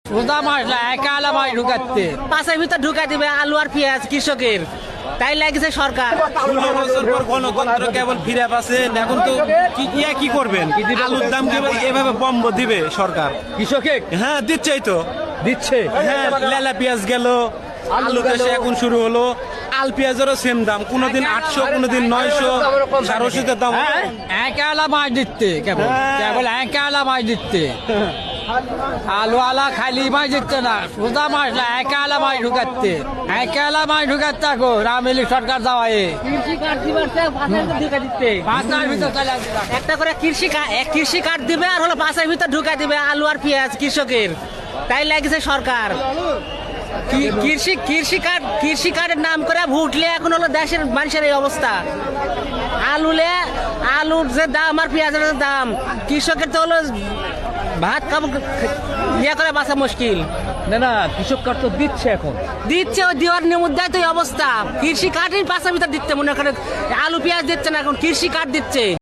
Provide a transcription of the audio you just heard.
সোজা মাস না একা আলা মাস ঢুকাচ্ছে পাশের ভিতর ঢুকাই দিবে আলু আর পেঁয়াজ কৃষকের, তাই লাগছে সরকার। 16 বছর পর গণতন্ত্র কেবল ফিরে পাচ্ছেন, এখন তো কি করবেন? আলুর দাম এভাবে বম্ব দিবে সরকার কৃষকে? হ্যাঁ দিচ্ছেই তো, দিচ্ছে। হ্যাঁ লেলা পেঁয়াজ গেল, আলু দেশে এখন শুরু হলো। আল পেঁয়াজেরও সেম দাম, কোনোদিন 800 কোনোদিন 900 1200 দাম। একা আলা মাছ দিচ্ছে কেবল, কেবল একা আলা মাছ দিচ্ছে। আলু আলা খালি মাছ দিচ্ছে না, সোজা মাছ না একা আলা মাছ ঢুকাচ্ছে। একা আলা মাছ ঢুকাচ্ছে গো রামেলি সরকার যাওয়ায় পাঁচটার ভিতর চলে আসবে। একটা করে কৃষি কার্ড দিবে আর হলো পাশের ভিতর ঢুকাই দিবে আলু আর পেঁয়াজ কৃষকের, তাই লাগছে সরকার। কৃষি কার্ডের নাম করে ভুটলে এখন হলো দেশের মানুষের এই অবস্থা। আলুর যে দাম আর পেঁয়াজের যে দাম, কৃষকের তো হলো ভাত খাবো ইয়ে করে বাঁচা মুশকিল। না কৃষক কার্ড তো দিচ্ছে এখন, দিচ্ছে ওই দেওয়ার নিমুদ্দায় তো এই অবস্থা। কৃষি কার্ডের পাশের ভিতর দিচ্ছে, মনে করেন আলু পেঁয়াজ দিচ্ছে না, এখন কৃষি কার্ড দিচ্ছে।